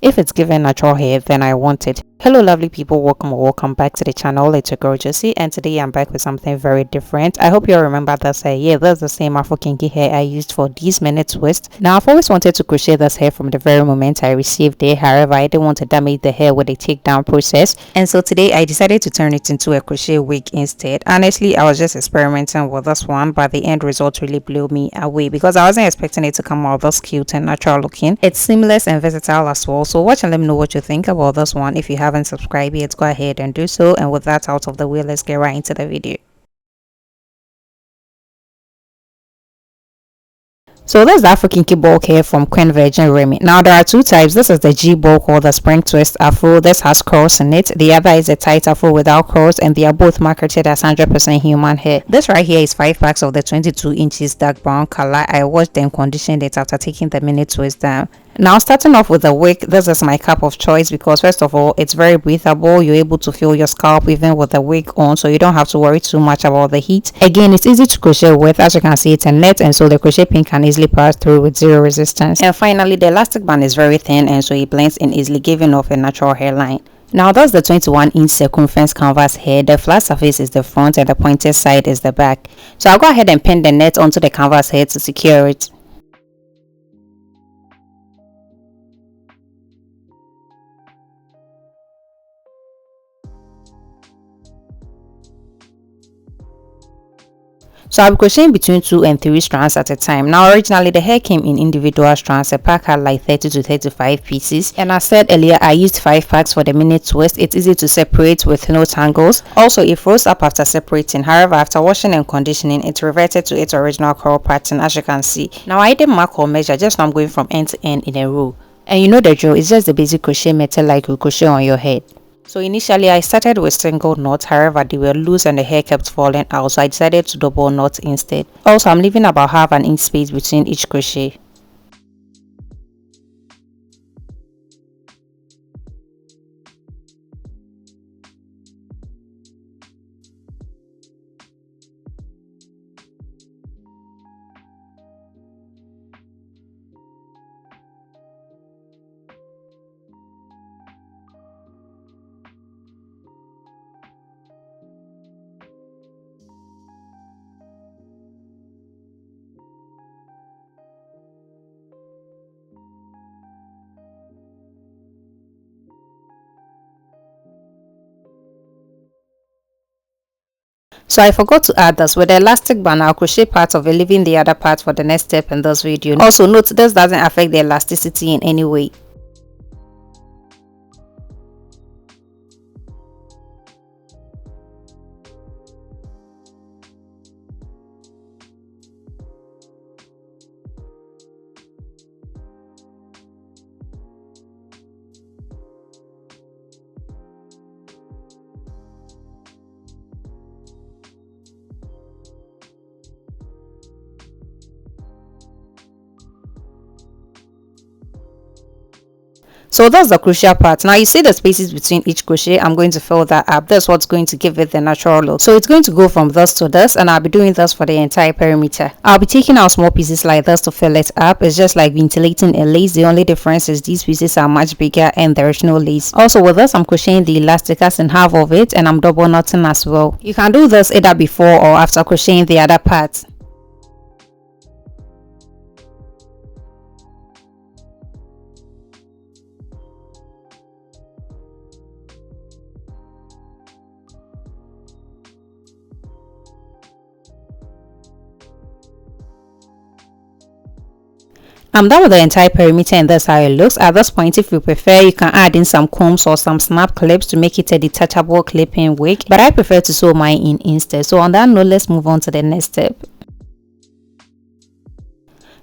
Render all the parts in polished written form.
If it's given natural hair, then I want it. Hello lovely people, welcome back to the channel. It's your girl Josie, and today I'm back with something very different. I hope you remember this hair. Yeah, that's the same Afro kinky hair I used for these minute twists. Now I've always wanted to crochet this hair from the very moment I received it. However, I didn't want to damage the hair with a takedown process, and so today I decided to turn it into a crochet wig instead. Honestly, I was just experimenting with this one, but the end result really blew me away because I wasn't expecting it to come out this cute and natural looking. It's seamless and versatile as well. So watch and let me know what you think about this one. If you haven't subscribed yet, go ahead and do so, and with that out of the way, let's get right into the video. So that's the Afro kinky bulk hair from Queen Virgin Remy. Now there are two types. This is the G bulk or the spring twist afro. This has curls in it. The other is a tight afro without curls, and they are both marketed as 100% human hair. This right here is 5 packs of the 22 inches dark brown color. I washed and conditioned it after taking the mini twist down. Now starting off with the wig, this is my cap of choice because first of all, it's very breathable. You're able to feel your scalp even with the wig on, so you don't have to worry too much about the heat. Again, it's easy to crochet with. As you can see, it's a net, and so the crochet pin can easily pass through with zero resistance. And finally, the elastic band is very thin, and so it blends in easily, giving off a natural hairline. Now that's the 21-inch circumference canvas hair. The flat surface is the front and the pointed side is the back. So I'll go ahead and pin the net onto the canvas hair to secure it. So I'll be crocheting between 2 and 3 strands at a time. Now originally the hair came in individual strands. A pack had like 30 to 35 pieces, and as I said earlier, I used 5 packs for the mini twist. It's easy to separate with no tangles. Also, it froze up after separating. However, after washing and conditioning, it reverted to its original curl pattern, as you can see. Now I didn't mark or measure, just now I'm going from end to end in a row. And you know the drill, it's just the basic crochet method like you crochet on your head. So initially I started with single knots, however they were loose and the hair kept falling out, so I decided to double knot instead. Also, I'm leaving about half an inch space between each crochet. So I forgot to add this. With the elastic band, I'll crochet part of it, leaving the other part for the next step in this video. Also note, this doesn't affect the elasticity in any way. So that's the crucial part. Now you see the spaces between each crochet. I'm going to fill that up. That's what's going to give it the natural look. So it's going to go from this to this, and I'll be doing this for the entire perimeter. I'll be taking out small pieces like this to fill it up. It's just like ventilating a lace. The only difference is these pieces are much bigger and there is no lace. Also with this, I'm crocheting the elastic as in half of it, and I'm double knotting as well. You can do this either before or after crocheting the other part. I'm done with the entire perimeter, and that's how it looks. At this point, if you prefer, you can add in some combs or some snap clips to make it a detachable clip-in wig, but I prefer to sew mine in instead. So on that note, let's move on to the next step.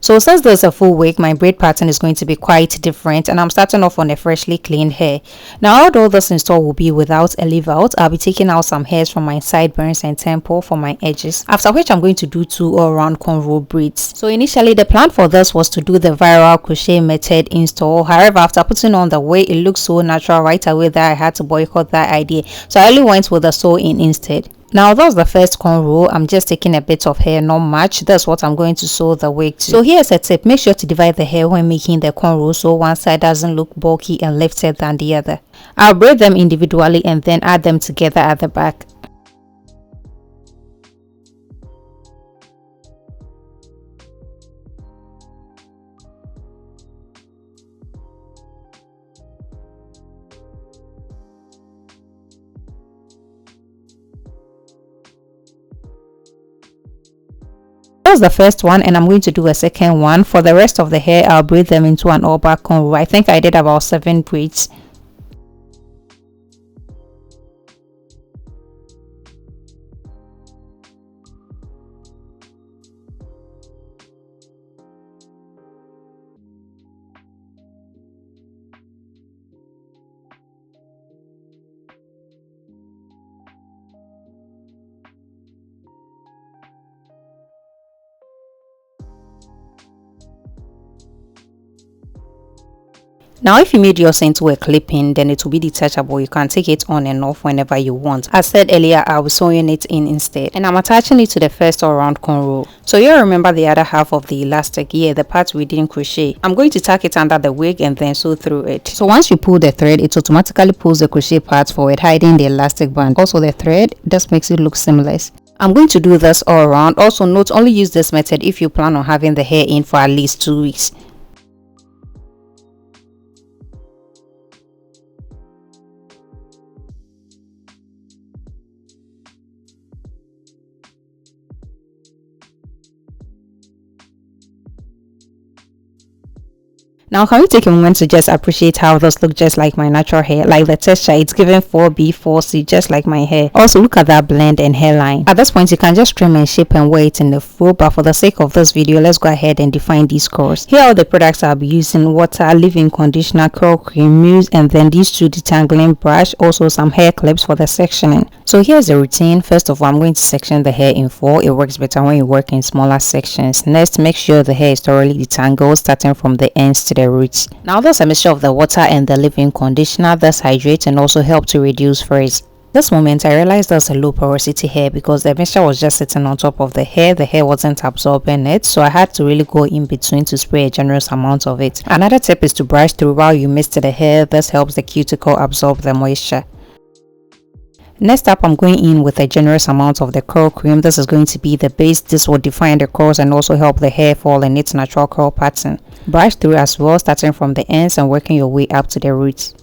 So since there's a full wig, my braid pattern is going to be quite different, and I'm starting off on a freshly cleaned hair. Now although this install will be without a leave out, I'll be taking out some hairs from my sideburns and temple for my edges, after which I'm going to do 2 all-round cornrow braids. So initially the plan for this was to do the viral crochet method install. However, after putting on the way, it looked so natural right away that I had to boycott that idea, so I only went with the sew in instead. Now that's the first cornrow. I'm just taking a bit of hair, not much. That's what I'm going to sew the wig to. So here's a tip: make sure to divide the hair when making the cornrow so one side doesn't look bulky and lifted than the other. I'll braid them individually and then add them together at the back. That's the first one, and I'm going to do a second one. For the rest of the hair, I'll braid them into an all back cornrow. I think I did about 7 braids. Now if you made yours into a clip-in, then it will be detachable. You can take it on and off whenever you want. As said earlier, I was sewing it in instead, and I'm attaching it to the first all-round cornrow. So you remember the other half of the elastic here, the part we didn't crochet. I'm going to tack it under the wig and then sew through it. So once you pull the thread, it automatically pulls the crochet part forward, hiding the elastic band. Also the thread just makes it look seamless. I'm going to do this all around. Also note, only use this method if you plan on having the hair in for at least 2 weeks. Now can we take a moment to just appreciate how this looks just like my natural hair, like the texture, it's given 4B, 4C, just like my hair. Also look at that blend and hairline. At this point you can just trim and shape and wear it in the fro, but for the sake of this video, let's go ahead and define these curls. Here are the products I'll be using: water, leave-in conditioner, curl cream, mousse, and then these 2 detangling brush, also some hair clips for the sectioning. So here's the routine. First of all, I'm going to section the hair in 4. It works better when you work in smaller sections. Next, make sure the hair is thoroughly detangled, starting from the ends to the roots. Now there's a mixture of the water and the leave-in conditioner that hydrates and also help to reduce frizz. This moment I realized there's a low porosity hair because the mixture was just sitting on top of the hair wasn't absorbing it, so I had to really go in between to spray a generous amount of it. Another tip is to brush through while you mist the hair. This helps the cuticle absorb the moisture. Next up, I'm going in with a generous amount of the curl cream. This is going to be the base. This will define the curls and also help the hair fall in its natural curl pattern. Brush through as well, starting from the ends and working your way up to the roots.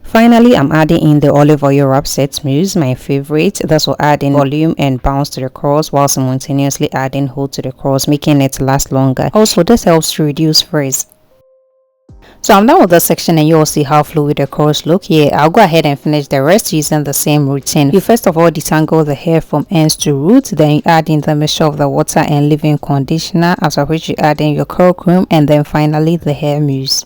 Finally, I'm adding in the olive oil wrap set mousse, my favorite. This will add in volume and bounce to the curls while simultaneously adding hold to the curls, making it last longer. Also, this helps to reduce frizz. So I'm done with this section and you'll see how fluid the curls look. Here, I'll go ahead and finish the rest using the same routine. You first of all detangle the hair from ends to roots, then you add in the mixture of the water and leave-in conditioner, after which you add in your curl cream, and then finally the hair mousse.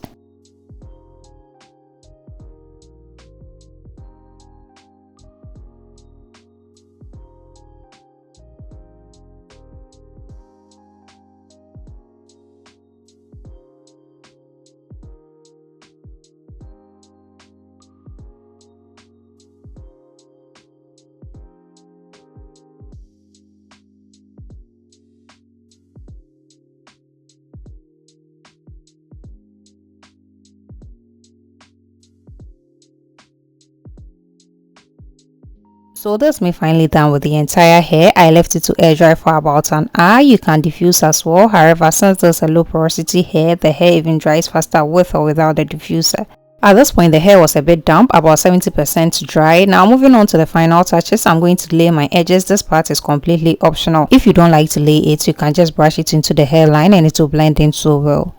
So that's me finally done with the entire hair. I left it to air dry for about an hour. You can diffuse as well. However, since there's a low porosity hair, the hair even dries faster with or without the diffuser. At this point, the hair was a bit damp, about 70% dry. Now moving on to the final touches, I'm going to lay my edges. This part is completely optional. If you don't like to lay it, you can just brush it into the hairline and it will blend in so well.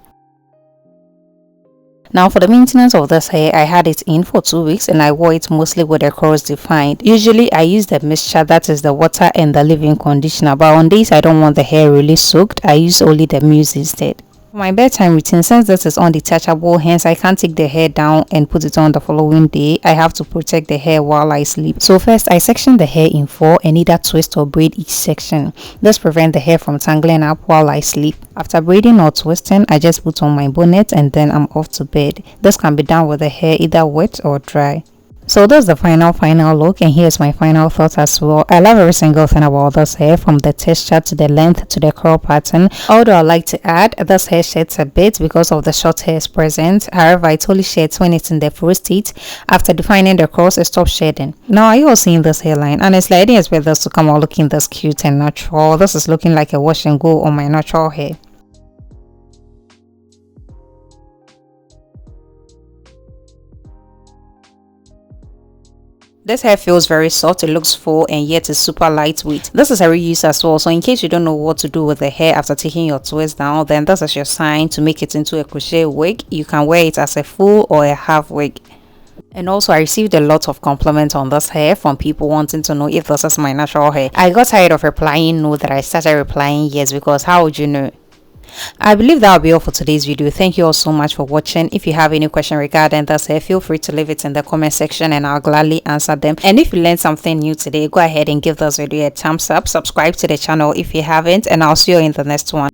Now for the maintenance of this hair, I had it in for 2 weeks and I wore it mostly with the curls defined. Usually I use the mixture, that is the water and the leave-in conditioner, but on days I don't want the hair really soaked, I use only the mousse instead. For my bedtime routine, since this is undetachable, hence I can't take the hair down and put it on the following day. I have to protect the hair while I sleep. So first, I section the hair in 4 and either twist or braid each section. This prevents the hair from tangling up while I sleep. After braiding or twisting, I just put on my bonnet and then I'm off to bed. This can be done with the hair either wet or dry. So that's the final look, and here's my final thoughts as well. I love every single thing about this hair, from the texture to the length to the curl pattern. Although I like to add, this hair sheds a bit because of the short hairs present. However, it only sheds when it's in the full state. After defining the curls, it stops shedding. Now, are you all seeing this hairline? Honestly, I didn't expect this to come out looking this cute and natural. This is looking like a wash and go on my natural hair. This hair feels very soft, it looks full, and yet it's super lightweight. This is a reuse as well, so in case you don't know what to do with the hair after taking your twist down, then this is your sign to make it into a crochet wig. You can wear it as a full or a half wig. And also, I received a lot of compliments on this hair from people wanting to know if this is my natural hair. I got tired of replying no that I started replying yes, because how would you know? I believe that will be all for today's video. Thank you all so much for watching. If you have any question regarding this hair, feel free to leave it in the comment section and I'll gladly answer them. And if you learned something new today, go ahead and give this video a thumbs up. Subscribe to the channel if you haven't, and I'll see you in the next one.